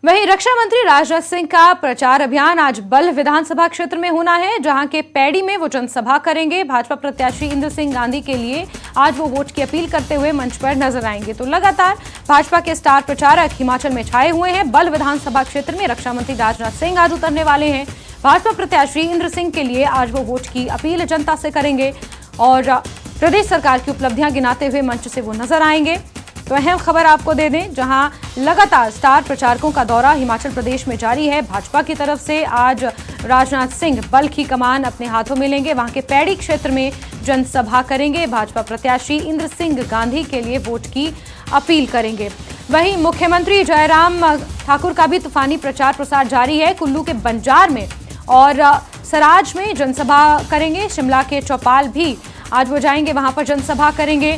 वहीं रक्षा मंत्री राजनाथ सिंह का प्रचार अभियान आज बल्ह विधानसभा क्षेत्र में होना है, जहां के पैड़ी में वो जनसभा करेंगे। भाजपा प्रत्याशी इंद्र सिंह गांधी के लिए आज वो वोट की अपील करते हुए मंच पर नजर आएंगे। तो लगातार भाजपा के स्टार प्रचारक हिमाचल में छाए हुए हैं। बल्ह विधानसभा क्षेत्र में रक्षा मंत्री राजनाथ सिंह आज उतरने वाले हैं। भाजपा प्रत्याशी इंद्र सिंह के लिए आज वो वोट की अपील जनता से करेंगे और प्रदेश सरकार की उपलब्धियां गिनाते हुए मंच से वो नजर आएंगे। तो अहम खबर आपको दे दें, जहां लगातार स्टार प्रचारकों का दौरा हिमाचल प्रदेश में जारी है। भाजपा की तरफ से आज राजनाथ सिंह बल्ह की कमान अपने हाथों में लेंगे, वहां के पैड़ी क्षेत्र में जनसभा करेंगे। भाजपा प्रत्याशी इंद्र सिंह गांधी के लिए वोट की अपील करेंगे। वहीं मुख्यमंत्री जयराम ठाकुर का भी तूफानी प्रचार प्रसार जारी है। कुल्लू के बंजार में और सराज में जनसभा करेंगे। शिमला के चौपाल भी आज वो जाएंगे, वहां पर जनसभा करेंगे।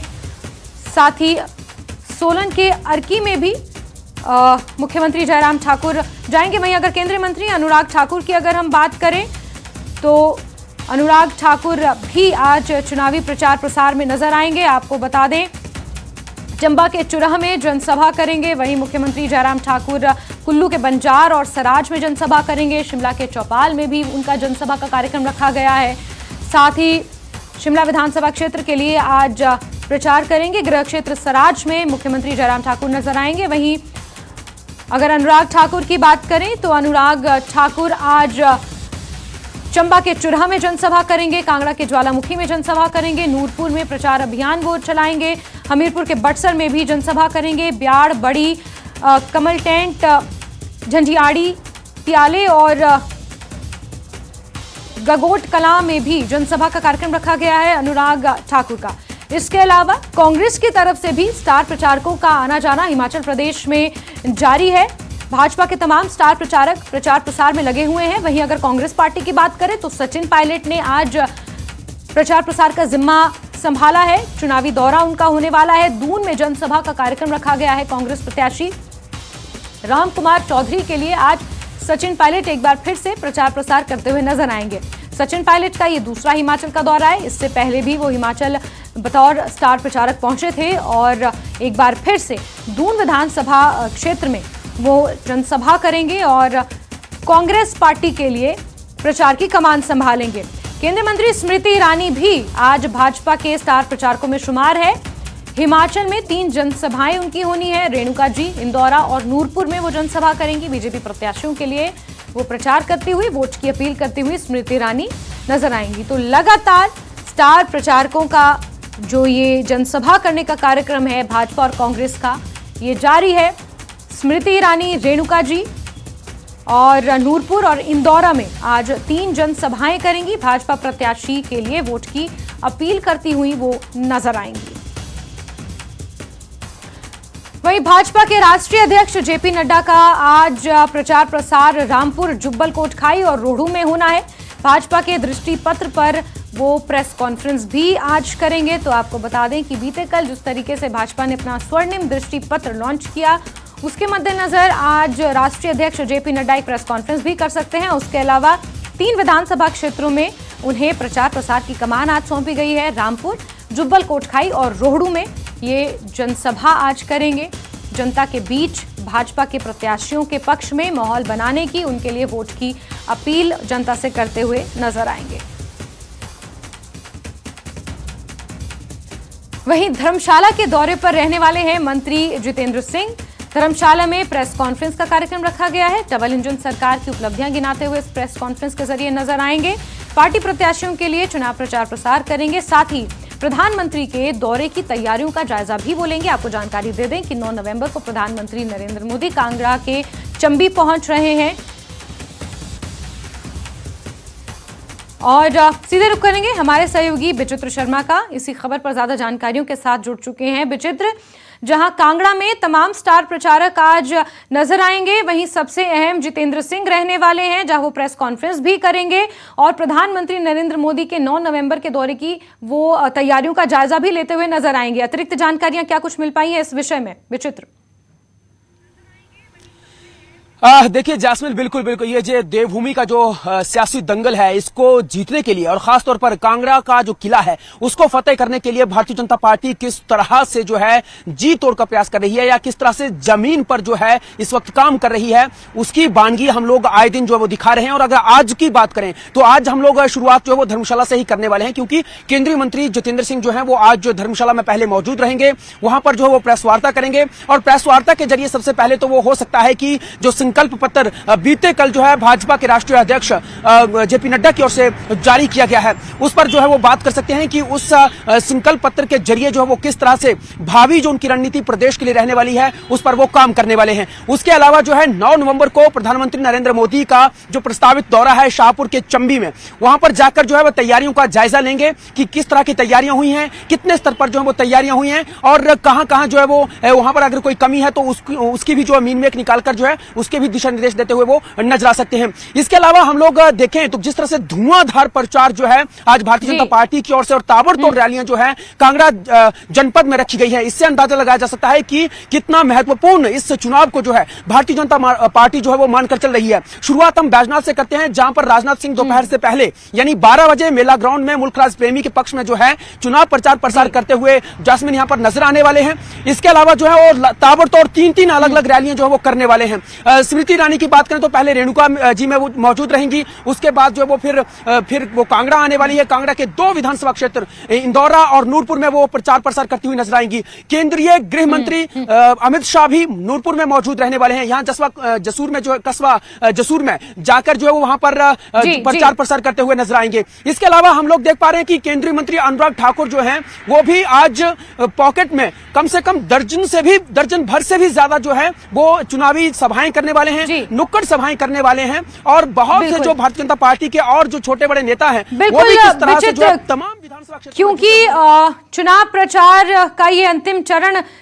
साथ ही सोलन के अर्की में भी मुख्यमंत्री जयराम ठाकुर जाएंगे। वहीं अगर केंद्रीय मंत्री अनुराग ठाकुर की अगर हम बात करें तो अनुराग ठाकुर भी आज चुनावी प्रचार प्रसार में नजर आएंगे। आपको बता दें, चंबा के चुराह में जनसभा करेंगे। वहीं मुख्यमंत्री जयराम ठाकुर कुल्लू के बंजार और सराज में जनसभा करेंगे। शिमला के चौपाल में भी उनका जनसभा का कार्यक्रम रखा गया है। साथ ही शिमला विधानसभा क्षेत्र के लिए आज प्रचार करेंगे। गृह क्षेत्र सराज में मुख्यमंत्री जयराम ठाकुर नजर आएंगे। वहीं अगर अनुराग ठाकुर की बात करें तो अनुराग ठाकुर आज चंबा के चुराह में जनसभा करेंगे। कांगड़ा के ज्वालामुखी में जनसभा करेंगे। नूरपुर में प्रचार अभियान वो चलाएंगे। हमीरपुर के बटसर में भी जनसभा करेंगे। ब्याड़, बड़ी, कमल टेंट, झंझियाड़ी, प्याले और गगोट कलां में भी जनसभा का कार्यक्रम रखा गया है अनुराग ठाकुर का। इसके अलावा कांग्रेस की तरफ से भी स्टार प्रचारकों का आना जाना हिमाचल प्रदेश में जारी है। भाजपा के तमाम स्टार प्रचारक प्रचार प्रसार में लगे हुए हैं। वहीं अगर कांग्रेस पार्टी की बात करें तो सचिन पायलट ने आज प्रचार प्रसार का जिम्मा संभाला है। चुनावी दौरा उनका होने वाला है। दून में जनसभा का कार्यक्रम रखा गया है। कांग्रेस प्रत्याशी राम कुमार चौधरी के लिए आज सचिन पायलट एक बार फिर से प्रचार प्रसार करते हुए नजर आएंगे। सचिन पायलट का ये दूसरा हिमाचल का दौरा है। इससे पहले भी वो हिमाचल बतौर स्टार प्रचारक पहुंचे थे और एक बार फिर से दून विधानसभा क्षेत्र में वो जनसभा करेंगे और कांग्रेस पार्टी के लिए प्रचार की कमान संभालेंगे। केंद्रीय मंत्री स्मृति ईरानी भी आज भाजपा के स्टार प्रचारकों में शुमार है। हिमाचल में 3 जनसभाएं उनकी होनी है। रेणुका जी, इंदौरा और नूरपुर में वो जनसभा करेंगी। बीजेपी प्रत्याशियों के लिए वो प्रचार करती हुई, वोट की अपील करती हुई स्मृति ईरानी नजर आएंगी। तो लगातार स्टार प्रचारकों का जो ये जनसभा करने का कार्यक्रम है भाजपा और कांग्रेस का, ये जारी है। स्मृति ईरानी, रेणुका जी और नूरपुर और इंदौरा में आज 3 जनसभाएं करेंगी। भाजपा प्रत्याशी के लिए वोट की अपील करती हुई वो नजर आएंगी। वहीं भाजपा के राष्ट्रीय अध्यक्ष जेपी नड्डा का आज प्रचार प्रसार रामपुर, जुब्बल कोटखाई और रोहडू में होना है। भाजपा के दृष्टि पत्र पर वो प्रेस कॉन्फ्रेंस भी आज करेंगे। तो आपको बता दें कि बीते कल जिस तरीके से भाजपा ने अपना स्वर्णिम दृष्टि पत्र लॉन्च किया, उसके मद्देनजर आज राष्ट्रीय अध्यक्ष जेपी नड्डा एक प्रेस कॉन्फ्रेंस भी कर सकते हैं। उसके अलावा 3 विधानसभा क्षेत्रों में उन्हें प्रचार प्रसार की कमान आज सौंपी गई है। रामपुर, जुब्बल कोटखाई और रोहडू में ये जनसभा आज करेंगे। जनता के बीच भाजपा के प्रत्याशियों के पक्ष में माहौल बनाने की, उनके लिए वोट की अपील जनता से करते हुए नजर आएंगे। वहीं धर्मशाला के दौरे पर रहने वाले हैं मंत्री जितेंद्र सिंह। धर्मशाला में प्रेस कॉन्फ्रेंस का कार्यक्रम रखा गया है। डबल इंजन सरकार की उपलब्धियां गिनाते हुए इस प्रेस कॉन्फ्रेंस के जरिए नजर आएंगे। पार्टी प्रत्याशियों के लिए चुनाव प्रचार प्रसार करेंगे। साथ ही प्रधानमंत्री के दौरे की तैयारियों का जायजा भी वो लेंगे। आपको जानकारी दे दें कि 9 नवंबर को प्रधानमंत्री नरेंद्र मोदी कांगड़ा के चंबी पहुंच रहे हैं। और सीधे रुख करेंगे हमारे सहयोगी विचित्र शर्मा का। इसी खबर पर ज्यादा जानकारियों के साथ जुड़ चुके हैं विचित्र। जहां कांगड़ा में तमाम स्टार प्रचारक आज नजर आएंगे, वहीं सबसे अहम जितेंद्र सिंह रहने वाले हैं, जहां वो प्रेस कॉन्फ्रेंस भी करेंगे और प्रधानमंत्री नरेंद्र मोदी के 9 नवंबर के दौरे की वो तैयारियों का जायजा भी लेते हुए नजर आएंगे। अतिरिक्त जानकारियां क्या कुछ मिल पाई है इस विषय में विचित्र? देखिए जास्मिन, बिल्कुल बिल्कुल ये जो देवभूमि का जो सियासी दंगल है, इसको जीतने के लिए और खासतौर पर कांगड़ा का जो किला है उसको फतेह करने के लिए भारतीय जनता पार्टी किस तरह से जो है जी तोड़ का प्रयास कर रही है या किस तरह से जमीन पर जो है इस वक्त काम कर रही है, उसकी वानगी हम लोग आए दिन जो है वो दिखा रहे हैं। और अगर आज की बात करें तो आज हम लोग शुरुआत जो है वो धर्मशाला से ही करने वाले हैं, क्योंकि केंद्रीय मंत्री जितेंद्र सिंह जो है वो आज जो धर्मशाला में पहले मौजूद रहेंगे, वहां पर जो है वो प्रेस वार्ता करेंगे। और प्रेस वार्ता के जरिए सबसे पहले तो वो हो सकता है कि जो संकल्प पत्र बीते कल जो है भाजपा के राष्ट्रीय अध्यक्ष जेपी नड्डा की ओर से जारी किया गया है, उस पर जो है वो बात कर सकते हैं कि उस संकल्प पत्र के जरिए जो है वो किस तरह से भावी जो उनकी रणनीति प्रदेश के लिए रहने वाली है उस पर वो काम करने वाले हैं। उसके अलावा जो है 9 नवंबर को प्रधानमंत्री नरेंद्र मोदी का जो प्रस्तावित दौरा है शाहपुर के चंबी में, वहां पर जाकर जो है वो तैयारियों का जायजा लेंगे कि किस तरह की तैयारियां हुई हैं, कितने स्तर पर जो है वो तैयारियां हुई हैं और कहां-कहां जो है वो वहां पर अगर कोई कमी है तो उसकी भी जो मीन मेक निकालकर जो है उसके भी दिशा निर्देश देते हुए वो नजर आ सकते हैं। इसके अलावा हम लोग देखें तो जिस तरह से धुआंधार प्रचार जो है आज भारतीय जनता पार्टी की ओर से और ताबड़तोड़ रैलियां जो है कांगड़ा जनपद में रखी गई है, इससे अंदाजा लगाया जा सकता है कि कितना महत्वपूर्ण इस चुनाव को जो है भारतीय जनता पार्टी जो है वो मानकर चल रही है। शुरुआत हम बैजनाथ से करते हैं, जहां पर राजनाथ सिंह दोपहर से पहले यानी 12 बजे मेला ग्राउंड में मुल्क राज प्रेमी के पक्ष में जो है चुनाव प्रचार प्रसार करते हुए जास्मिन यहां पर नजर आने वाले हैं। इसके अलावा जो है वो ताबड़तोड़ 3 अलग अलग रैलियां जो है वो करने वाले हैं। स्मृति ईरानी की बात करें तो पहले रेणुका जी में वो मौजूद रहेंगी, उसके बाद जो है वो फिर वो कांगड़ा आने वाली है। कांगड़ा के 2 विधानसभा क्षेत्र इंदौरा और नूरपुर में वो प्रचार प्रसार करती हुई नजर आएंगी। केंद्रीय गृह मंत्री अमित शाह भी नूरपुर में मौजूद रहने वाले हैं। यहाँ जसूर में जो कस्बा जसूर में जाकर जो है वो वहां पर प्रचार प्रसार करते हुए नजर आएंगे। इसके अलावा हम लोग देख पा रहे हैं कि केंद्रीय मंत्री अनुराग ठाकुर जो हैं वो भी आज पॉकेट में कम से कम दर्जन भर से भी ज्यादा जो है वो चुनावी सभाएं करने वाले हैं, नुक्कड़ सभाएं करने वाले हैं और बहुत से जो भारतीय जनता पार्टी के और जो छोटे बड़े नेता हैं वो भी किस तरह से जो तमाम विधानसभा क्षेत्र, क्योंकि चुनाव प्रचार का ये अंतिम चरण